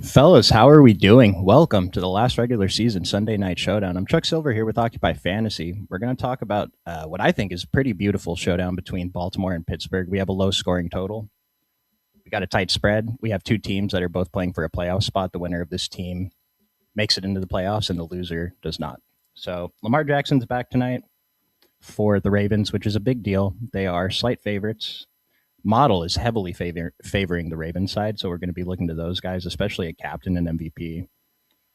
Fellas, how are we doing? Welcome to the last regular season Sunday night showdown. I'm Chuck Silver here with Occupy Fantasy. We're going to talk about what I think is a pretty beautiful showdown between Baltimore and Pittsburgh. We have a low scoring total. We got a tight spread. We have two teams that are both playing for a playoff spot. The winner of this team makes it into the playoffs, and the loser does not. So Lamar Jackson's back tonight for the Ravens, which is a big deal. They are slight favorites. Model is heavily favoring the Ravens side, so we're going to be looking to those guys, especially a captain and MVP.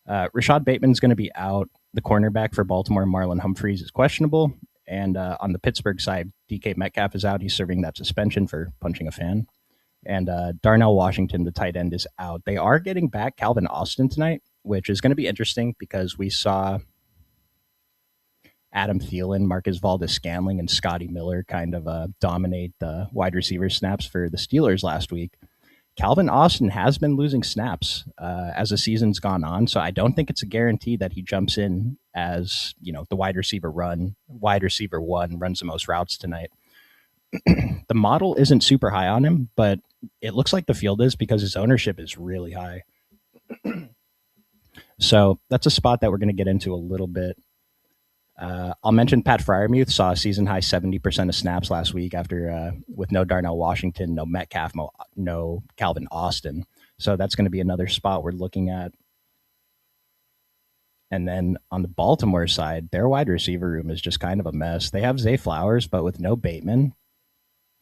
Rashad Bateman's going to be out. The cornerback for Baltimore, Marlon Humphreys, is questionable. And on the Pittsburgh side, DK Metcalf is out. He's serving that suspension for punching a fan. And Darnell Washington, the tight end, is out. They are getting back Calvin Austin tonight, which is going to be interesting because we saw Adam Thielen, Marcus Valdes-Scantling, and Scotty Miller kind of dominate the wide receiver snaps for the Steelers last week. Calvin Austin has been losing snaps as the season's gone on, so I don't think it's a guarantee that he jumps in as the wide receiver one, runs the most routes tonight. The model isn't super high on him, but it looks like the field is because his ownership is really high. So that's a spot that we're going to get into a little bit. I'll mention Pat Fryermuth saw a season high 70% of snaps last week after with no Darnell Washington, no Metcalf, no Calvin Austin. So that's going to be another spot we're looking at. And then on the Baltimore side, their wide receiver room is just kind of a mess. They have Zay Flowers, but with no Bateman,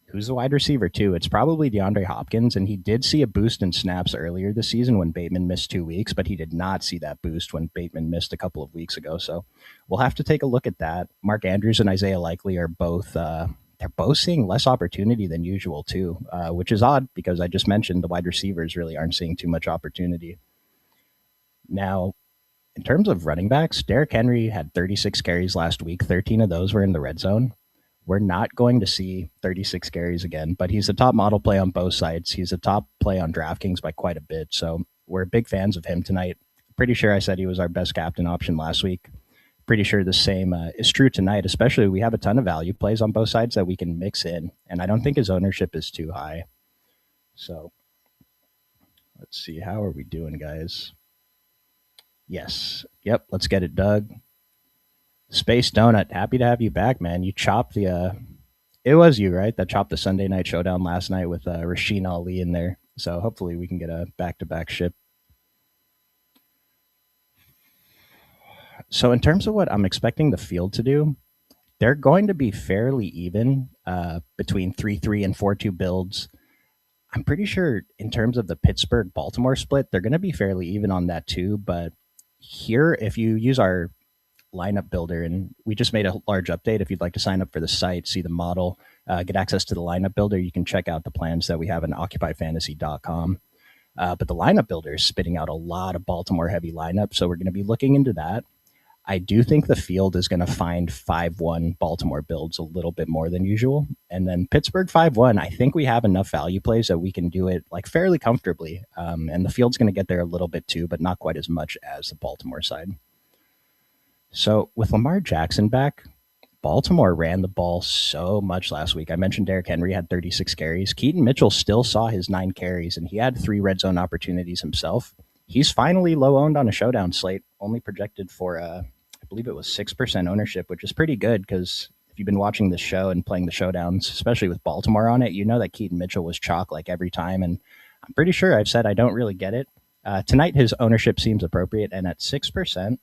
who's the wide receiver too? It's probably DeAndre Hopkins, and he did see a boost in snaps earlier this season when Bateman missed 2 weeks, but he did not see that boost when Bateman missed a couple of weeks ago. So we'll have to take a look at that. Mark Andrews and Isaiah Likely are both they're both seeing less opportunity than usual too, which is odd because I just mentioned the wide receivers really aren't seeing too much opportunity. Now, in terms of running backs, Derrick Henry had 36 carries last week. 13 of those were in the red zone. We're not going to see 36 carries again, but he's a top model play on both sides. He's a top play on DraftKings by quite a bit. So we're big fans of him tonight. Pretty sure I said he was our best captain option last week. Pretty sure the same is true tonight, especially we have a ton of value plays on both sides that we can mix in. And I don't think his ownership is too high. So let's see. How are we doing, guys? Yes. Yep. Let's get it, Doug. Space Donut, happy to have you back, man. You chopped the it was you, right? That chopped the Sunday night showdown last night with Rasheen Ali in there. So hopefully we can get a back-to-back ship. So in terms of what I'm expecting the field to do, they're going to be fairly even between 3-3 and 4-2 builds. I'm pretty sure in terms of the Pittsburgh Baltimore split, they're going to be fairly even on that too. But here, if you use our lineup builder, and we just made a large update. If you'd like to sign up for the site, see the model, get access to the lineup builder, you can check out the plans that we have on occupyfantasy.com. But the lineup builder is spitting out a lot of Baltimore heavy lineups, so we're going to be looking into that. I do think the field is going to find 5-1 Baltimore builds a little bit more than usual. And then Pittsburgh 5-1, I think we have enough value plays that we can do it like fairly comfortably. And the field's going to get there a little bit too, but not quite as much as the Baltimore side. So with Lamar Jackson back, Baltimore ran the ball so much last week. I mentioned Derrick Henry had 36 carries. Keaton Mitchell still saw his 9 carries, and he had 3 red zone opportunities himself. He's finally low owned on a showdown slate, only projected for, I believe it was 6% ownership, which is pretty good because if you've been watching this show and playing the showdowns, especially with Baltimore on it, you know that Keaton Mitchell was chalk like every time. And I'm pretty sure I've said I don't really get it. Tonight, his ownership seems appropriate, and at 6%,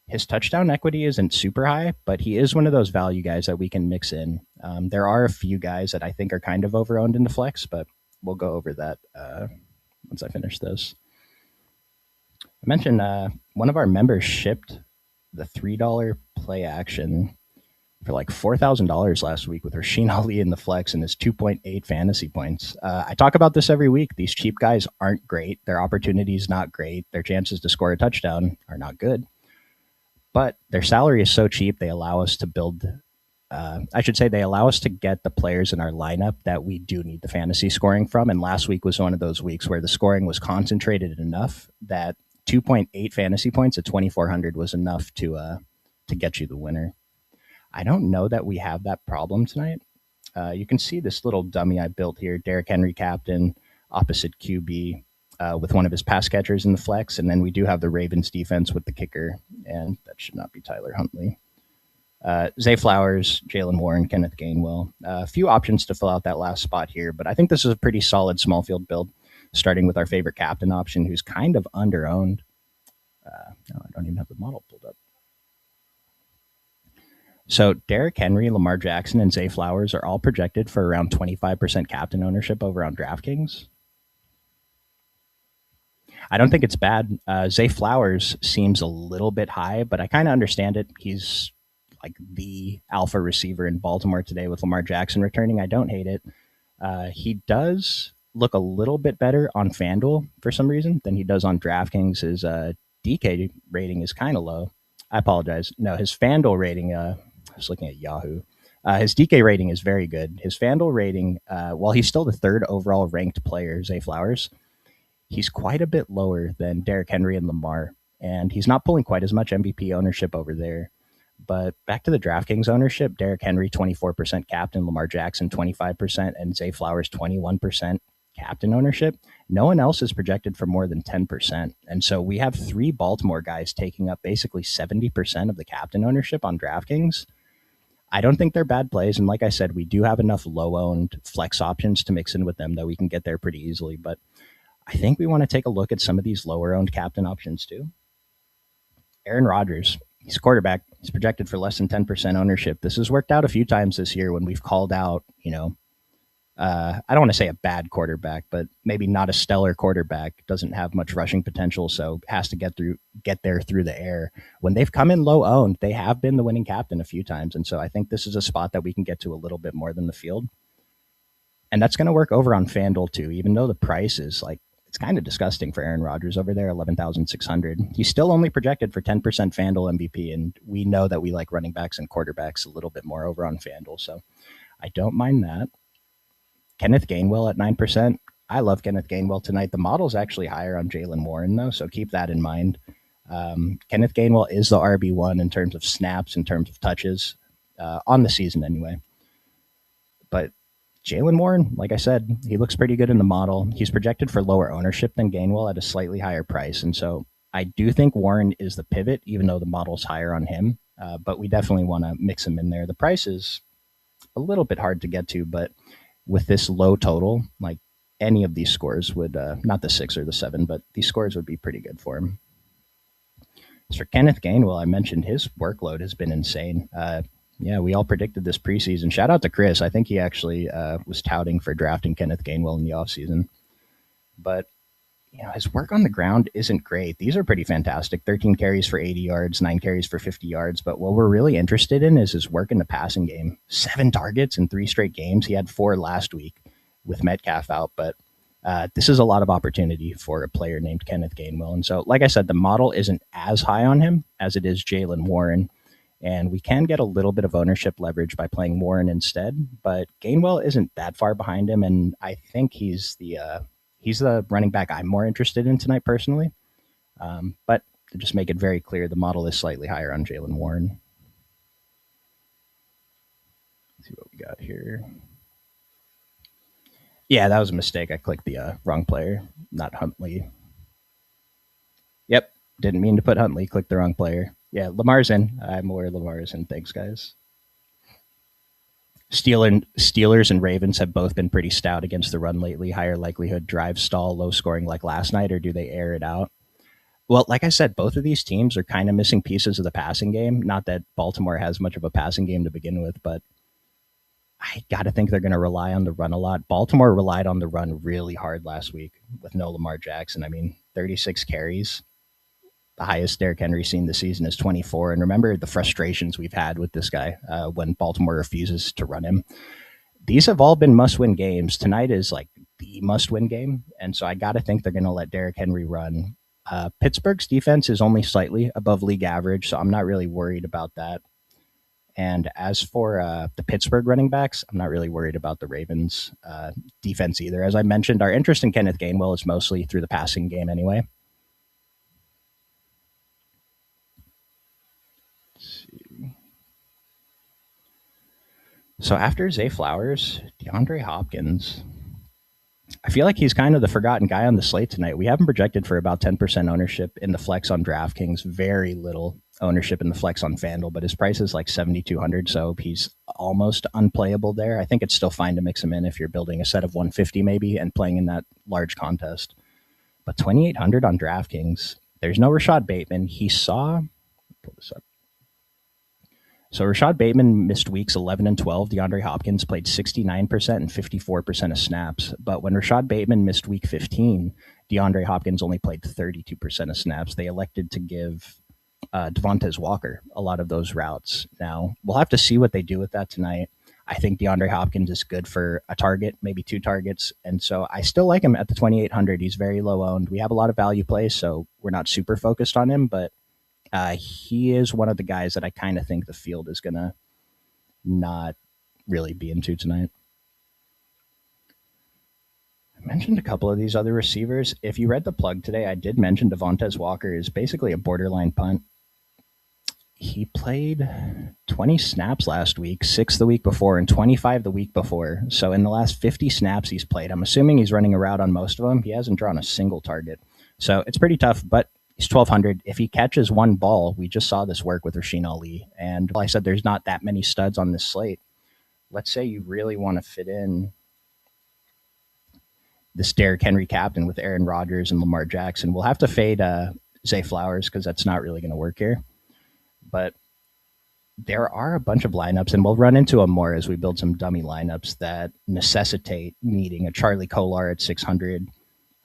his touchdown equity isn't super high, but he is one of those value guys that we can mix in. There are a few guys that I think are kind of overowned in the flex, but we'll go over that once I finish this. I mentioned one of our members shipped the $3 play action for like $4,000 last week with Rasheen Ali in the flex and his 2.8 fantasy points. I talk about this every week. These cheap guys aren't great. Their opportunities not great. Their chances to score a touchdown are not good. But their salary is so cheap, they allow us to build. They allow us to get the players in our lineup that we do need the fantasy scoring from. And last week was one of those weeks where the scoring was concentrated enough that 2.8 fantasy points at 2,400 was enough to get you the winner. I don't know that we have that problem tonight. You can see this little dummy I built here, Derrick Henry captain, opposite QB. with one of his pass catchers in the flex. And then we do have the Ravens defense with the kicker, and that should not be Tyler Huntley. Zay Flowers, Jalen Warren, Kenneth Gainwell. A few options to fill out that last spot here, but I think this is a pretty solid small field build, starting with our favorite captain option, who's kind of under-owned. No, I don't even have the model pulled up. So Derrick Henry, Lamar Jackson, and Zay Flowers are all projected for around 25% captain ownership over on DraftKings. I don't think it's bad. Zay Flowers seems a little bit high, but I kind of understand it. He's like the alpha receiver in Baltimore today with Lamar Jackson returning. I don't hate it. He does look a little bit better on FanDuel for some reason than he does on DraftKings. His DK rating is kind of low. I apologize. No, his FanDuel rating, I was looking at Yahoo. His DK rating is very good. His FanDuel rating, while he's still the third overall ranked player, Zay Flowers, he's quite a bit lower than Derrick Henry and Lamar, and he's not pulling quite as much MVP ownership over there. But back to the DraftKings ownership, Derrick Henry 24% captain, Lamar Jackson 25%, and Zay Flowers 21% captain ownership. No one else is projected for more than 10%. And so we have three Baltimore guys taking up basically 70% of the captain ownership on DraftKings. I don't think they're bad plays. And like I said, we do have enough low owned flex options to mix in with them that we can get there pretty easily. But I think we want to take a look at some of these lower owned captain options too. Aaron Rodgers, he's a quarterback. He's projected for less than 10% ownership. This has worked out a few times this year when we've called out, I don't want to say a bad quarterback, but maybe not a stellar quarterback, doesn't have much rushing potential, so has to get there through the air. When they've come in low owned, they have been the winning captain a few times. And so I think this is a spot that we can get to a little bit more than the field. And that's going to work over on FanDuel too, even though the price is like, it's kind of disgusting for Aaron Rodgers over there, 11,600. He's still only projected for 10% FanDuel MVP, and we know that we like running backs and quarterbacks a little bit more over on FanDuel, so I don't mind that. Kenneth Gainwell at 9%. I love Kenneth Gainwell tonight. The model's actually higher on Jalen Warren, though, so keep that in mind. Kenneth Gainwell is the RB1 in terms of snaps, in terms of touches, on the season anyway. But Jalen Warren, like I said, he looks pretty good in the model. He's projected for lower ownership than Gainwell at a slightly higher price. And so I do think Warren is the pivot, even though the model's higher on him. But we definitely want to mix him in there. The price is a little bit hard to get to, but with this low total, like any of these scores would, not the 6 or the 7, but these scores would be pretty good for him. As for Kenneth Gainwell, I mentioned his workload has been insane. Yeah, we all predicted this preseason. Shout out to Chris. I think he actually was touting for drafting Kenneth Gainwell in the offseason. But his work on the ground isn't great. These are pretty fantastic. 13 carries for 80 yards, 9 carries for 50 yards. But what we're really interested in is his work in the passing game. 7 targets in 3 straight games. He had 4 last week with Metcalf out. But this is a lot of opportunity for a player named Kenneth Gainwell. And so, like I said, the model isn't as high on him as it is Jalen Warren. And we can get a little bit of ownership leverage by playing Warren instead. But Gainwell isn't that far behind him. And I think he's the running back I'm more interested in tonight personally. But to just make it very clear, the model is slightly higher on Jalen Warren. Let's see what we got here. Yeah, that was a mistake. I clicked the wrong player, not Huntley. Yep, didn't mean to put Huntley. Clicked the wrong player. Yeah, Lamar's in. I'm aware Lamar's in. Thanks, guys. Steelers and Ravens have both been pretty stout against the run lately. Higher likelihood drive stall, low scoring like last night, or do they air it out? Well, like I said, both of these teams are kind of missing pieces of the passing game. Not that Baltimore has much of a passing game to begin with, but I got to think they're going to rely on the run a lot. Baltimore relied on the run really hard last week with no Lamar Jackson. I mean, 36 carries. The highest Derrick Henry seen this season is 24. And remember the frustrations we've had with this guy when Baltimore refuses to run him. These have all been must-win games. Tonight is like the must-win game. And so I got to think they're going to let Derrick Henry run. Pittsburgh's defense is only slightly above league average, so I'm not really worried about that. And as for the Pittsburgh running backs, I'm not really worried about the Ravens defense either. As I mentioned, our interest in Kenneth Gainwell is mostly through the passing game anyway. So after Zay Flowers, DeAndre Hopkins. I feel like he's kind of the forgotten guy on the slate tonight. We have him projected for about 10% ownership in the flex on DraftKings, very little ownership in the flex on FanDuel, but his price is like 7,200, so he's almost unplayable there. I think it's still fine to mix him in if you're building a set of 150 maybe and playing in that large contest. But 2,800 on DraftKings, there's no Rashad Bateman. He saw, pull this up. So Rashad Bateman missed weeks 11 and 12. DeAndre Hopkins played 69% and 54% of snaps. But when Rashad Bateman missed week 15, DeAndre Hopkins only played 32% of snaps. They elected to give Devontae Walker a lot of those routes. Now, we'll have to see what they do with that tonight. I think DeAndre Hopkins is good for a target, maybe 2 targets. And so I still like him at the 2,800. He's very low owned. We have a lot of value plays, so we're not super focused on him, but he is one of the guys that I kind of think the field is going to not really be into tonight. I mentioned a couple of these other receivers. If you read the plug today, I did mention Devontae Walker is basically a borderline punt. He played 20 snaps last week, 6 the week before, and 25 the week before. So in the last 50 snaps he's played, I'm assuming he's running a route on most of them. He hasn't drawn a single target. So it's pretty tough, but he's 1,200. If he catches one ball, we just saw this work with Rasheen Ali. And like I said, there's not that many studs on this slate. Let's say you really want to fit in this Derrick Henry captain with Aaron Rodgers and Lamar Jackson. We'll have to fade Zay Flowers because that's not really going to work here. But there are a bunch of lineups, and we'll run into them more as we build some dummy lineups that necessitate needing a Charlie Kolar at 600,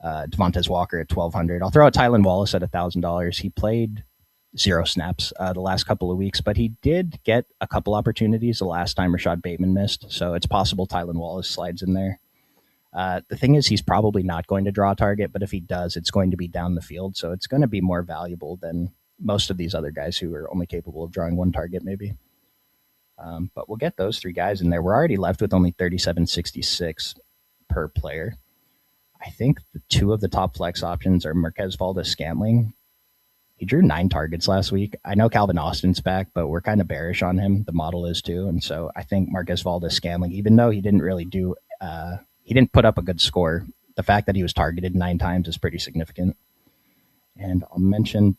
Devontae Walker at 1,200. I'll throw out Tylan Wallace at $1,000. He played 0 snaps the last couple of weeks, but he did get a couple opportunities the last time Rashad Bateman missed, so it's possible Tylan Wallace slides in there. The thing is, he's probably not going to draw a target, but if he does, it's going to be down the field, so it's going to be more valuable than most of these other guys who are only capable of drawing 1 target maybe. But we'll get those 3 guys in there. We're already left with only 37.66 per player. I think the 2 of the top flex options are Marquez Valdes-Scantling. He drew 9 targets last week. I know Calvin Austin's back, but we're kind of bearish on him. The model is too. And so I think Marquez Valdes-Scantling, even though he didn't really he didn't put up a good score, the fact that he was targeted 9 times is pretty significant. And I'll mention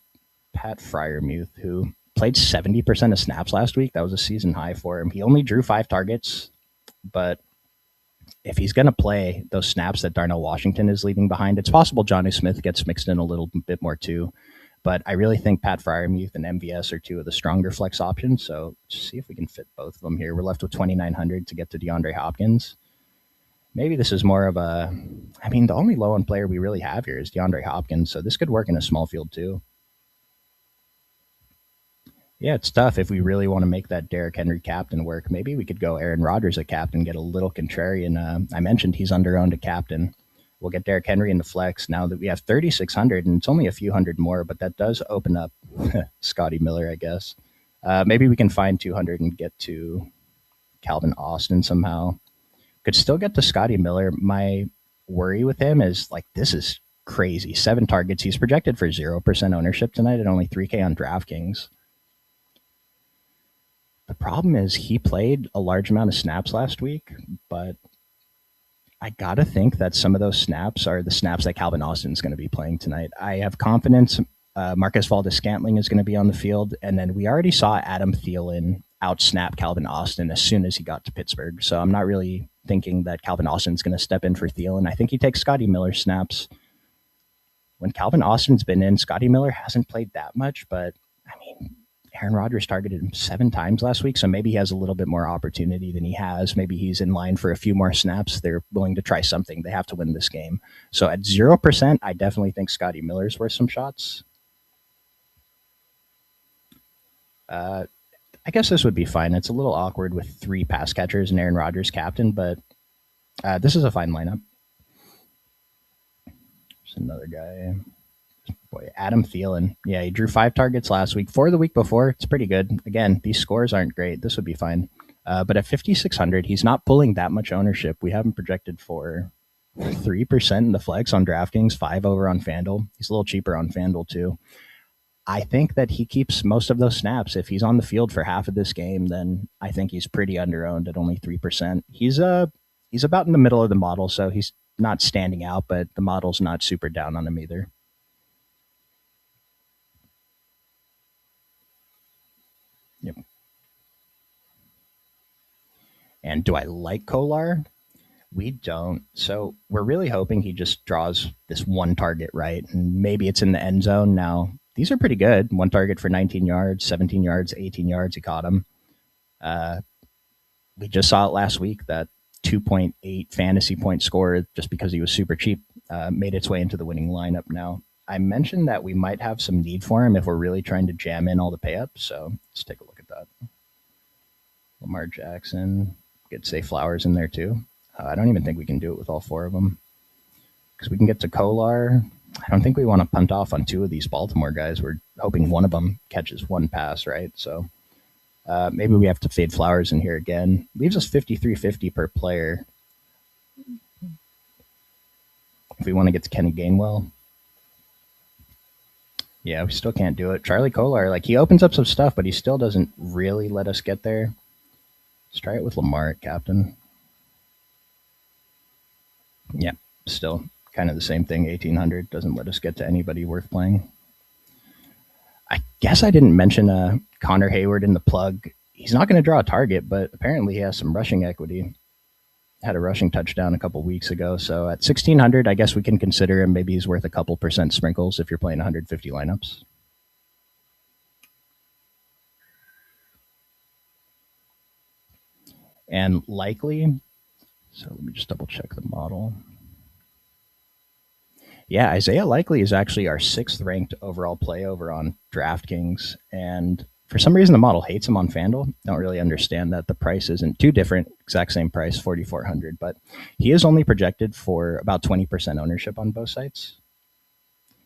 Pat Freiermuth, who played 70% of snaps last week. That was a season high for him. He only drew 5 targets, but if he's going to play those snaps that Darnell Washington is leaving behind, it's possible Jonnu Smith gets mixed in a little bit more too. But I really think Pat Freiermuth and MVS are 2 of the stronger flex options. So let's see if we can fit both of them here. We're left with 2,900 to get to DeAndre Hopkins. Maybe this is more of the only low-end player we really have here is DeAndre Hopkins. So this could work in a small field too. Yeah, it's tough if we really want to make that Derrick Henry captain work. Maybe we could go Aaron Rodgers at captain, get a little contrarian. I mentioned he's under-owned a captain. We'll get Derrick Henry in the flex now that we have 3,600, and it's only a few hundred more, but that does open up Scotty Miller, I guess. Maybe we can find 200 and get to Calvin Austin somehow. Could still get to Scotty Miller. My worry with him is, this is crazy. 7 targets. He's projected for 0% ownership tonight at only 3K on DraftKings. The problem is he played a large amount of snaps last week, but I got to think that some of those snaps are the snaps that Calvin Austin is going to be playing tonight. I have confidence Marquez Valdes-Scantling is going to be on the field, and then we already saw Adam Thielen out-snap Calvin Austin as soon as he got to Pittsburgh, so I'm not really thinking that Calvin Austin's going to step in for Thielen. I think he takes Scotty Miller snaps. When Calvin Austin's been in, Scotty Miller hasn't played that much, but Aaron Rodgers targeted him 7 times last week, so maybe he has a little bit more opportunity than he has. Maybe he's in line for a few more snaps. They're willing to try something. They have to win this game. So at 0%, I definitely think Scotty Miller's worth some shots. I guess this would be fine. It's a little awkward with 3 pass catchers and Aaron Rodgers captain, but this is a fine lineup. There's another guy. Boy, Adam Thielen. Yeah, he drew 5 targets last week. 4 the week before. It's pretty good. Again, these scores aren't great. This would be fine. But at 5,600, he's not pulling that much ownership. We have him projected for 3% in the flex on DraftKings, 5 over on FanDuel. He's a little cheaper on FanDuel too. I think that he keeps most of those snaps. If he's on the field for half of this game, then I think he's pretty under-owned at only 3%. He's about in the middle of the model, so he's not standing out, but the model's not super down on him either. Yep. And do I like Kolar? We don't. So we're really hoping he just draws this one target right, and maybe it's in the end zone. Now, these are pretty good. One target for 19 yards, 17 yards, 18 yards. He caught him. Uh, we just saw it last week that 2.8 fantasy point score just because he was super cheap made its way into the winning lineup. Now, I mentioned that we might have some need for him if we're really trying to jam in all the pay ups. So let's take a look at that. Lamar Jackson, get Say Flowers in there too. I don't even think we can do it with all four of them because we can get to Kolar. I don't think we want to punt off on two of these Baltimore guys. We're hoping one of them catches one pass, right? So maybe we have to fade Flowers in here again. Leaves us 53.50 per player. If we want to get to Kenny Gainwell. Yeah, we still can't do it. Charlie Kolar, like he opens up some stuff, but he still doesn't really let us get there. Let's try it with Lamar at captain. Yeah, still kind of the same thing. 1,800 doesn't let us get to anybody worth playing. I guess I didn't mention Connor Hayward in the plug. He's not going to draw a target, but apparently he has some rushing equity. Had a rushing touchdown a couple weeks ago. So at 1,600, I guess we can consider him. Maybe he's worth a couple percent sprinkles if you're playing 150 lineups. And likely, so let me just double check the model. Yeah, Isaiah Likely is actually our 6th ranked overall play over on DraftKings. And for some reason, the model hates him on FanDuel. Don't really understand that. The price isn't too different, exact same price, 4,400. But he is only projected for about 20% ownership on both sites.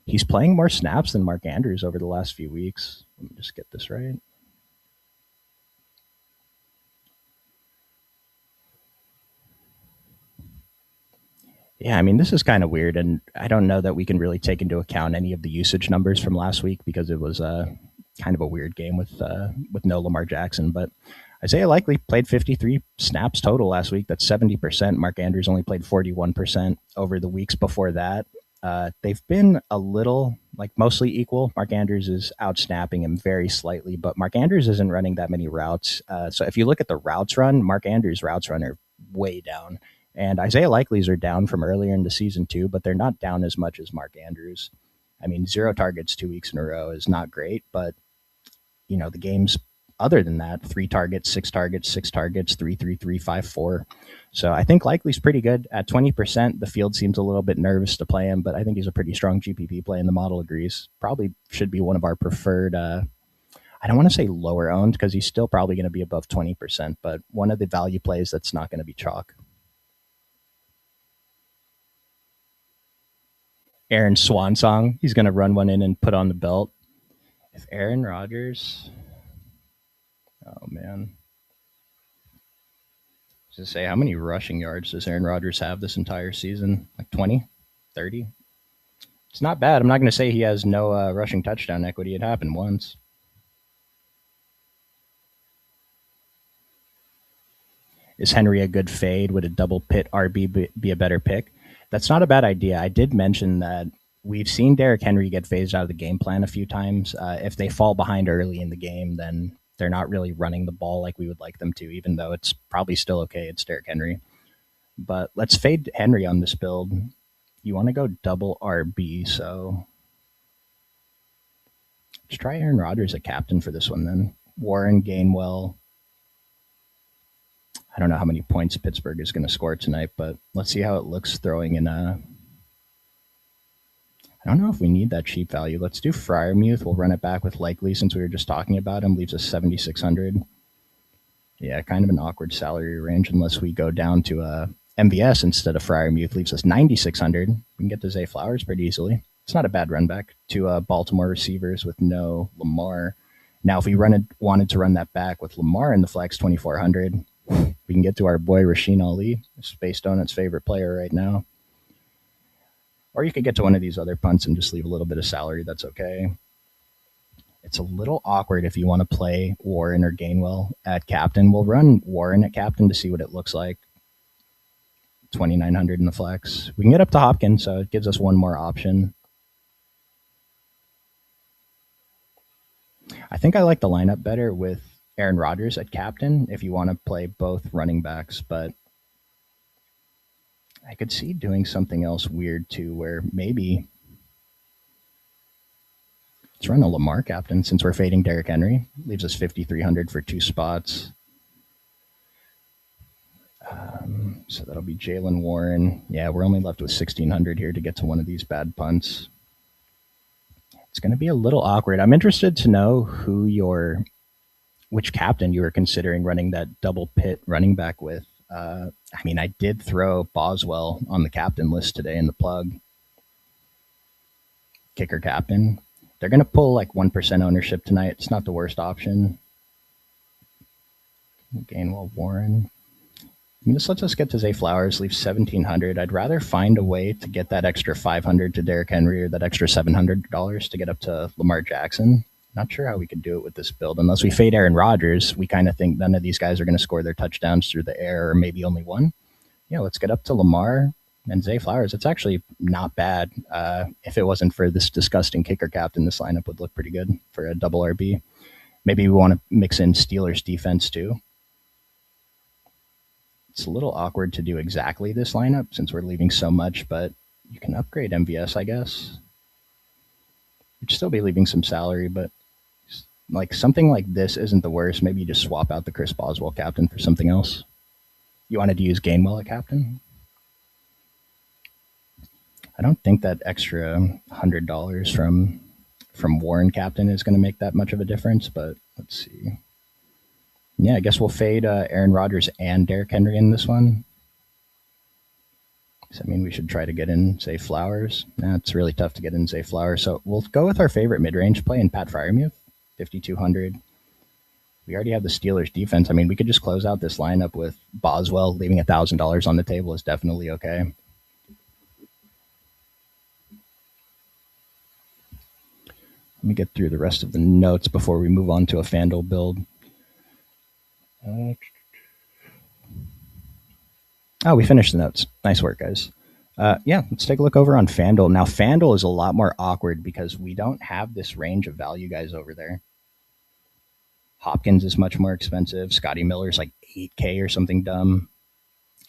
He's playing more snaps than Mark Andrews over the last few weeks. Let me just get this right. Yeah, I mean, this is kind of weird, and I don't know that we can really take into account any of the usage numbers from last week because it was kind of a weird game with no Lamar Jackson. But Isaiah Likely played 53 snaps total last week. That's 70%. Mark Andrews only played 41% over the weeks before that. They've been a little, like mostly equal. Mark Andrews is outsnapping him very slightly, but Mark Andrews isn't running that many routes. So if you look at the routes run, Mark Andrews' routes run are way down. And Isaiah Likely's are down from earlier in the season too, but they're not down as much as Mark Andrews. I mean, 0 targets 2 weeks in a row is not great, but the games other than that, 3 targets, 6 targets, 6 targets, 3, 3, 3, 5, 4. So I think Likely's pretty good at 20%. The field seems a little bit nervous to play him, but I think he's a pretty strong GPP play, and the model agrees. Probably should be one of our preferred. I don't want to say lower owned because he's still probably going to be above 20%, but one of the value plays that's not going to be chalk. Aaron Swan Song. He's going to run one in and put on the belt. If Aaron Rodgers, oh man, to say how many rushing yards does Aaron Rodgers have this entire season? Like 20, 30? It's not bad. I'm not going to say he has no rushing touchdown equity. It happened once. Is Henry a good fade? Would a double pit RB be a better pick? That's not a bad idea. I did mention that we've seen Derrick Henry get phased out of the game plan a few times. If they fall behind early in the game, then they're not really running the ball like we would like them to, even though it's probably still okay. It's Derrick Henry. But let's fade Henry on this build. You want to go double RB, so let's try Aaron Rodgers at captain for this one then. Warren, Gainwell. I don't know how many points Pittsburgh is going to score tonight, but let's see how it looks throwing in I don't know if we need that cheap value. Let's do Freiermuth. We'll run it back with Likely since we were just talking about him. Leaves us 7,600. Yeah, kind of an awkward salary range unless we go down to MVS instead of Freiermuth. Leaves us 9,600. We can get to Zay Flowers pretty easily. It's not a bad run back to Baltimore receivers with no Lamar. Now, if we wanted to run that back with Lamar in the flex, 2,400, we can get to our boy Rasheen Ali, Space Donut's favorite player right now. Or you could get to one of these other punts and just leave a little bit of salary. That's okay. It's a little awkward if you want to play Warren or Gainwell at captain. We'll run Warren at captain to see what it looks like. $2,900 in the flex. We can get up to Hopkins, so it gives us one more option. I think I like the lineup better with Aaron Rodgers at captain if you want to play both running backs, but I could see doing something else weird too, where maybe let's run a Lamar captain since we're fading Derrick Henry. Leaves us 5,300 for 2 spots. So that'll be Jalen Warren. Yeah, we're only left with 1,600 here to get to one of these bad punts. It's going to be a little awkward. I'm interested to know which captain you were considering running that double pit running back with. I mean, I did throw Boswell on the captain list today in the plug. Kicker captain. They're going to pull like 1% ownership tonight. It's not the worst option. Gainwell, Warren. I mean, this lets us get to Zay Flowers, leave 1,700. I'd rather find a way to get that extra 500 to Derrick Henry or that extra $700 to get up to Lamar Jackson. Not sure how we could do it with this build. Unless we fade Aaron Rodgers, we kind of think none of these guys are going to score their touchdowns through the air, or maybe only one. Yeah, let's get up to Lamar and Zay Flowers. It's actually not bad. If it wasn't for this disgusting kicker captain, this lineup would look pretty good for a double RB. Maybe we want to mix in Steelers defense too. It's a little awkward to do exactly this lineup since we're leaving so much, but you can upgrade MVS, I guess. You'd still be leaving some salary, but like something like this isn't the worst. Maybe you just swap out the Chris Boswell captain for something else. You wanted to use Gainwell at captain? I don't think that extra $100 from Warren captain is going to make that much of a difference, but let's see. Yeah, I guess we'll fade Aaron Rodgers and Derrick Henry in this one. Does that mean we should try to get in, say, Flowers? Nah, it's really tough to get in, say, Flowers. So we'll go with our favorite mid-range play in Pat Freiermuth, 5,200. We already have the Steelers defense. I mean, we could just close out this lineup with Boswell. Leaving $1,000 on the table is definitely okay. Let me get through the rest of the notes before we move on to a FanDuel build. We finished the notes. Nice work, guys. Yeah, let's take a look over on FanDuel. Now, FanDuel is a lot more awkward because we don't have this range of value guys over there. Hopkins is much more expensive. Scotty Miller's like $8K or something dumb.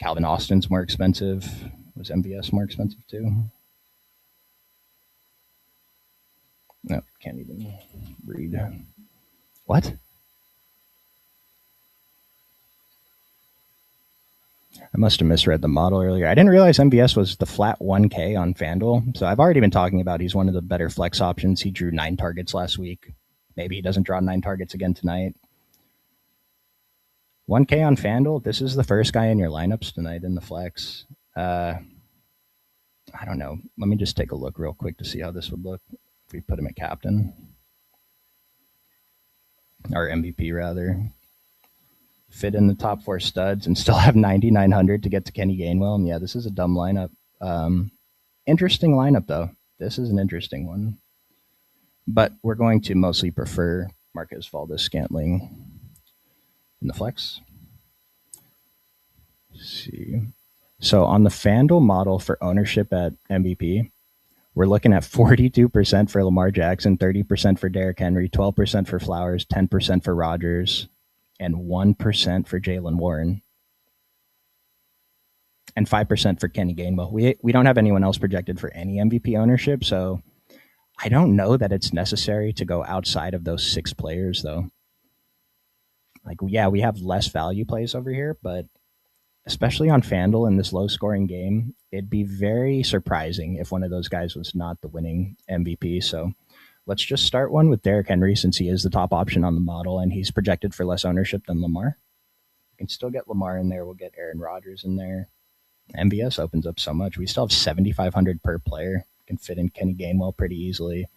Calvin Austin's more expensive. Was MVS more expensive too? No, can't even read. What? I must have misread the model earlier. I didn't realize MVS was the flat 1K on FanDuel. So I've already been talking about he's one of the better flex options. He drew 9 targets last week. Maybe he doesn't draw 9 targets again tonight. 1K on FanDuel. This is the first guy in your lineups tonight in the flex. I don't know. Let me just take a look real quick to see how this would look if we put him at captain. Or MVP, rather. Fit in the top 4 studs and still have 9,900 to get to Kenny Gainwell. And yeah, this is a dumb lineup. Interesting lineup, though. This is an interesting one. But we're going to mostly prefer Marquez Valdes-Scantling in the flex. Let's see. So on the FanDuel model for ownership at MVP, we're looking at 42% for Lamar Jackson, 30% for Derrick Henry, 12% for Flowers, 10% for Rodgers, and 1% for Jalen Warren, and 5% for Kenny Gainwell. We don't have anyone else projected for any MVP ownership, so I don't know that it's necessary to go outside of those 6 players, though. Like, yeah, we have less value plays over here, but especially on FanDuel in this low-scoring game, it'd be very surprising if one of those guys was not the winning MVP. So let's just start one with Derrick Henry since he is the top option on the model and he's projected for less ownership than Lamar. We can still get Lamar in there. We'll get Aaron Rodgers in there. MVS opens up so much. We still have 7,500 per player. We can fit in Kenny Gainwell pretty easily.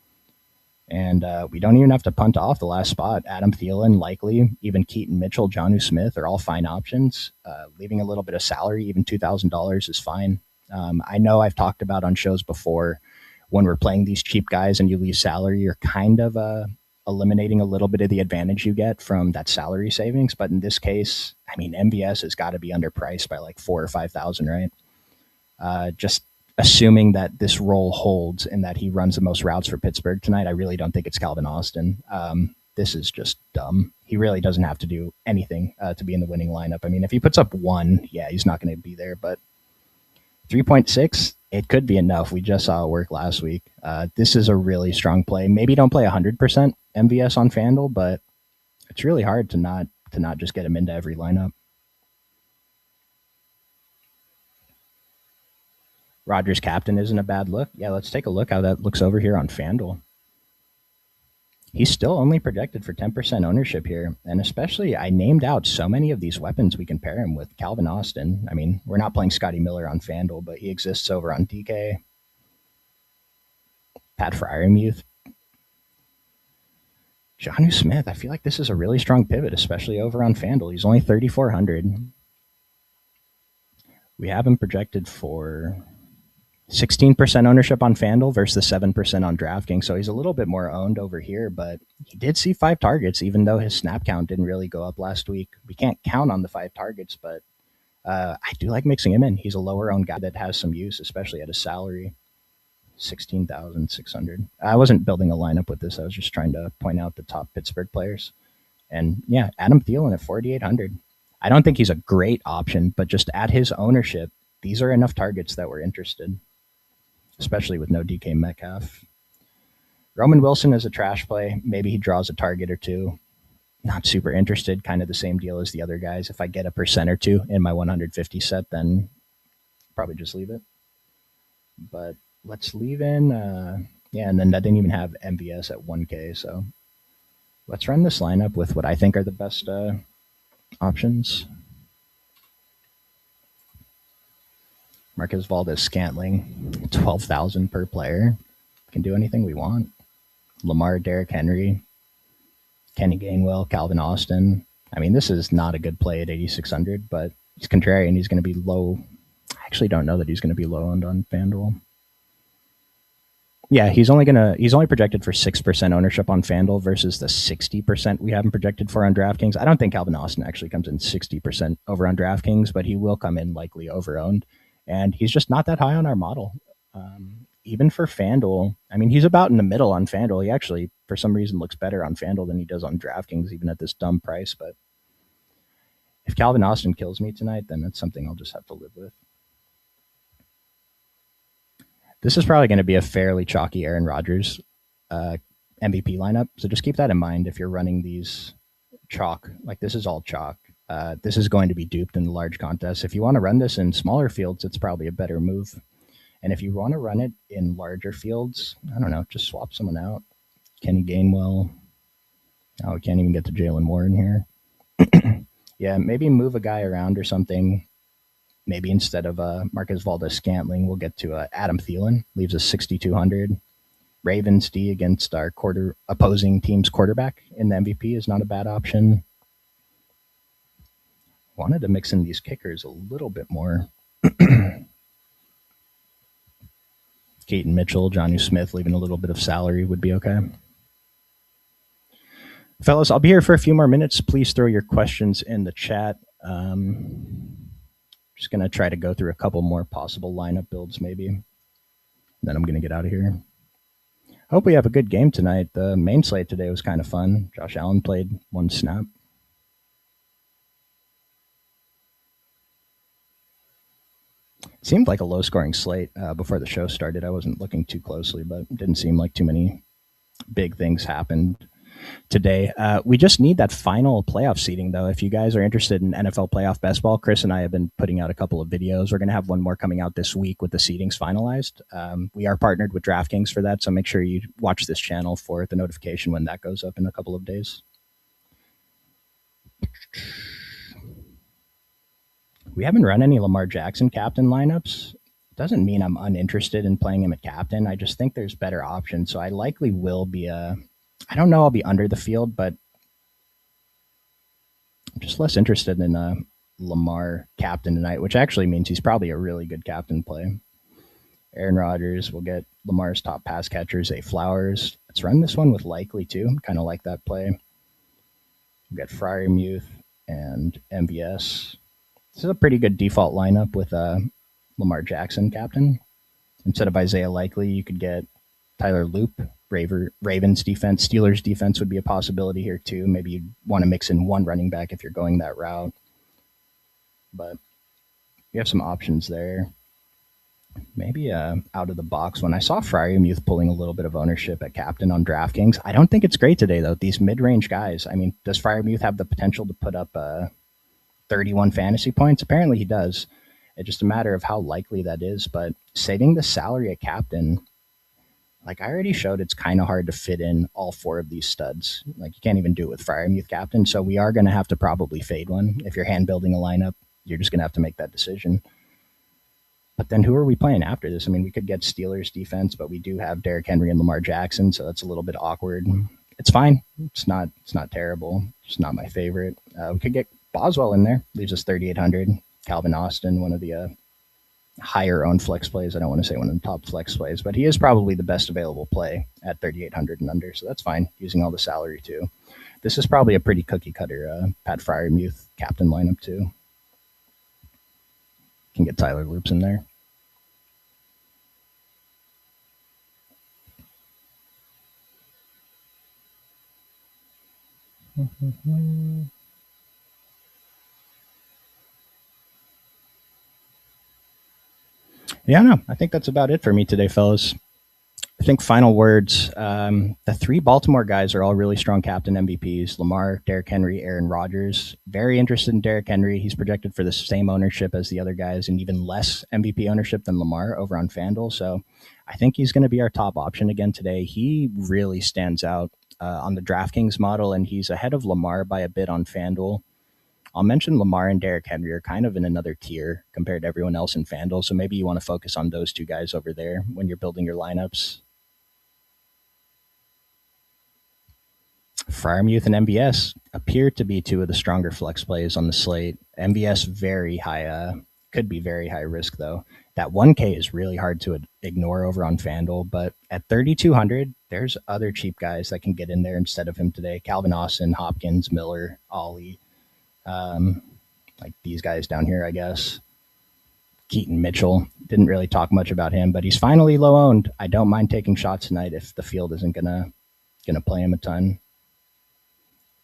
And we don't even have to punt off the last spot. Adam Thielen, likely, even Keaton Mitchell, Jonnu Smith are all fine options. Leaving a little bit of salary, even $2,000 is fine. I know I've talked about on shows before, when we're playing these cheap guys and you leave salary, you're kind of eliminating a little bit of the advantage you get from that salary savings. But in this case, I mean, MVS has got to be underpriced by like 4,000 or 5,000, right? Just assuming that this role holds and that he runs the most routes for Pittsburgh tonight, I really don't think it's Calvin Austin. This is just dumb. He really doesn't have to do anything to be in the winning lineup. I mean, if he puts up 1, yeah, he's not going to be there, but 3.6, it could be enough. We just saw it work last week. This is a really strong play. Maybe don't play 100% MVS on FanDuel, but it's really hard to not just get him into every lineup. Rodgers captain isn't a bad look. Yeah, let's take a look how that looks over here on FanDuel. He's still only projected for 10% ownership here, and especially I named out so many of these weapons we can pair him with. Calvin Austin. I mean, we're not playing Scotty Miller on FanDuel, but he exists over on DK. Pat Fryermuth. Jonnu Smith. I feel like this is a really strong pivot, especially over on FanDuel. He's only 3,400. We have him projected for 16% ownership on FanDuel versus the 7% on DraftKings. So he's a little bit more owned over here, but he did see 5 targets, even though his snap count didn't really go up last week. We can't count on the 5 targets, but I do like mixing him in. He's a lower owned guy that has some use, especially at his salary, 16,600. I wasn't building a lineup with this. I was just trying to point out the top Pittsburgh players. And yeah, Adam Thielen at 4,800. I don't think he's a great option, but just at his ownership, these are enough targets that we're interested, especially with no DK Metcalf. Roman Wilson is a trash play. Maybe he draws a target or 2. Not super interested. Kind of the same deal as the other guys. If I get a percent or 2 in my 150 set, then probably just leave it. But let's leave in, and then that didn't even have MVS at 1K. So let's run this lineup with what I think are the best options. Marquez Valdes-Scantling, 12,000 per player. Can do anything we want. Lamar, Derrick Henry, Kenny Gainwell, Calvin Austin. I mean, this is not a good play at 8,600, but he's contrarian. He's going to be low. I actually don't know that he's going to be low owned on FanDuel. Yeah, he's only projected for 6% ownership on FanDuel versus the 60% we have him projected for on DraftKings. I don't think Calvin Austin actually comes in 60% over on DraftKings, but he will come in likely over owned. And he's just not that high on our model. Even for FanDuel, I mean, he's about in the middle on FanDuel. He actually, for some reason, looks better on FanDuel than he does on DraftKings, even at this dumb price. But if Calvin Austin kills me tonight, then that's something I'll just have to live with. This is probably going to be a fairly chalky Aaron Rodgers MVP lineup. So just keep that in mind if you're running these chalk. Like, this is all chalk. This is going to be duped in the large contests. If you want to run this in smaller fields, it's probably a better move. And if you want to run it in larger fields, I don't know, just swap someone out. Kenny Gainwell. Oh, we can't even get to Jalen Warren here. Yeah, maybe move a guy around or something. Maybe instead of Marquez Valdes-Scantling, we'll get to Adam Thielen. Leaves us 6,200. Ravens D against our opposing team's quarterback in the MVP is not a bad option. Wanted to mix in these kickers a little bit more. Keaton Mitchell, Jonnu Smith, leaving a little bit of salary would be okay. Fellas, I'll be here for a few more minutes. Please throw your questions in the chat. Just going to try to go through a couple more possible lineup builds maybe. Then I'm going to get out of here. Hope we have a good game tonight. The main slate today was kind of fun. Josh Allen played 1 snap. Seemed like a low-scoring slate before the show started. I wasn't looking too closely, but it didn't seem like too many big things happened today. We just need that final playoff seeding, though. If you guys are interested in NFL playoff best ball, Chris and I have been putting out a couple of videos. We're going to have one more coming out this week with the seedings finalized. We are partnered with DraftKings for that, so make sure you watch this channel for the notification when that goes up in a couple of days. We haven't run any Lamar Jackson captain lineups. Doesn't mean I'm uninterested in playing him at captain. I just think there's better options. So I likely will be I don't know, I'll be under the field, but I'm just less interested in a Lamar captain tonight, which actually means he's probably a really good captain play. Aaron Rodgers will get Lamar's top pass catcher, Zay Flowers. Let's run this one with likely too. Kind of like that play. We've got Fryermuth and MVS. This is a pretty good default lineup with Lamar Jackson captain. Instead of Isaiah Likely, you could get Tyler Loop. Ravens defense, Steelers defense would be a possibility here too. Maybe you'd want to mix in one running back if you're going that route. But you have some options there. Maybe out of the box one. I saw Fryermuth pulling a little bit of ownership at captain on DraftKings. I don't think it's great today, though. These mid-range guys, I mean, does Fryermuth have the potential to put up 31 fantasy points? Apparently he does. It's just a matter of how likely that is. But saving the salary at captain, like I already showed, it's kind of hard to fit in all four of these studs. Like you can't even do it with Fryermuth captain. So we are going to have to probably fade one. If you're hand building a lineup, you're just going to have to make that decision. But then who are we playing after this? I mean, we could get Steelers defense, but we do have Derrick Henry and Lamar Jackson, so that's a little bit awkward. It's fine. It's not terrible. It's not my favorite. We could get Boswell in there. Leaves us 3,800. Calvin Austin, one of the higher owned flex plays. I don't want to say one of the top flex plays, but he is probably the best available play at 3,800 and under, so that's fine, using all the salary too. This is probably a pretty cookie cutter Pat Fryermuth captain lineup too. Can get Tyler Loops in there. Yeah, no, I think that's about it for me today, fellas. I think final words. The three Baltimore guys are all really strong captain MVPs. Lamar, Derrick Henry, Aaron Rodgers. Very interested in Derrick Henry. He's projected for the same ownership as the other guys and even less MVP ownership than Lamar over on FanDuel. So I think he's going to be our top option again today. He really stands out on the DraftKings model, and he's ahead of Lamar by a bit on FanDuel. I'll mention Lamar and Derrick Henry are kind of in another tier compared to everyone else in FanDuel. So maybe you want to focus on those two guys over there when you're building your lineups. Fryermuth and MVS appear to be two of the stronger flex plays on the slate. MVS very high, could be very high risk though. That 1K is really hard to ignore over on FanDuel, but at 3,200, there's other cheap guys that can get in there instead of him today. Calvin Austin, Hopkins, Miller, Ollie, like these guys down here, I guess. Keaton Mitchell, didn't really talk much about him, but he's finally low owned. I don't mind taking shots tonight if the field isn't gonna play him a ton.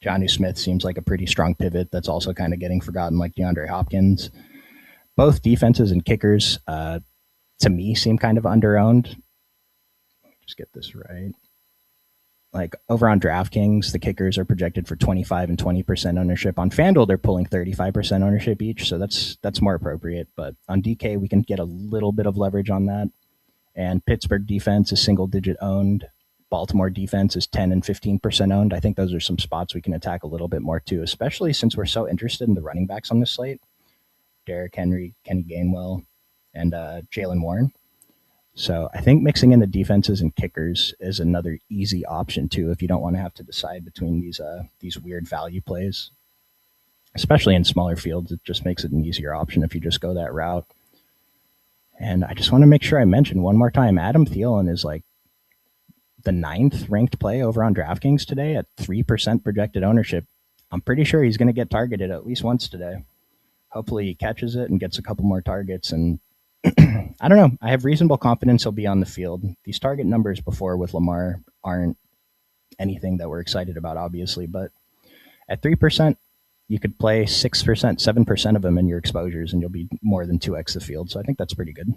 Jonnu Smith seems like a pretty strong pivot that's also kind of getting forgotten, like DeAndre Hopkins. Both defenses and kickers, to me, seem kind of under-owned. Just get this right. Like over on DraftKings, the kickers are projected for 25 and 20% ownership. On FanDuel, they're pulling 35% ownership each, so that's more appropriate. But on DK, we can get a little bit of leverage on that. And Pittsburgh defense is single-digit owned. Baltimore defense is 10 and 15% owned. I think those are some spots we can attack a little bit more too, especially since we're so interested in the running backs on this slate. Derrick Henry, Kenny Gainwell, and Jaylen Warren. So I think mixing in the defenses and kickers is another easy option too if you don't want to have to decide between these weird value plays. Especially in smaller fields, it just makes it an easier option if you just go that route. And I just want to make sure I mention one more time, Adam Thielen is like the 9th ranked play over on DraftKings today at 3% projected ownership. I'm pretty sure he's going to get targeted at least once today. Hopefully he catches it and gets a couple more targets. And I don't know. I have reasonable confidence he'll be on the field. These target numbers before with Lamar aren't anything that we're excited about, obviously. But at 3%, you could play 6%, 7% of them in your exposures, and you'll be more than 2x the field. So I think that's pretty good.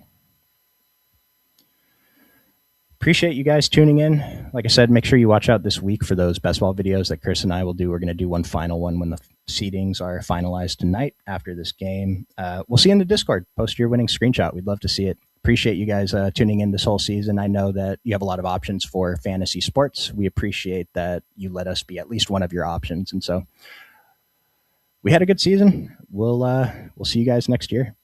Appreciate you guys tuning in. Like I said, make sure you watch out this week for those best ball videos that Chris and I will do. We're going to do one final one when the seedings are finalized tonight after this game. We'll see you in the Discord. Post your winning screenshot. We'd love to see it. Appreciate you guys tuning in this whole season. I know that you have a lot of options for fantasy sports. We appreciate that you let us be at least one of your options. And so we had a good season. We'll see you guys next year.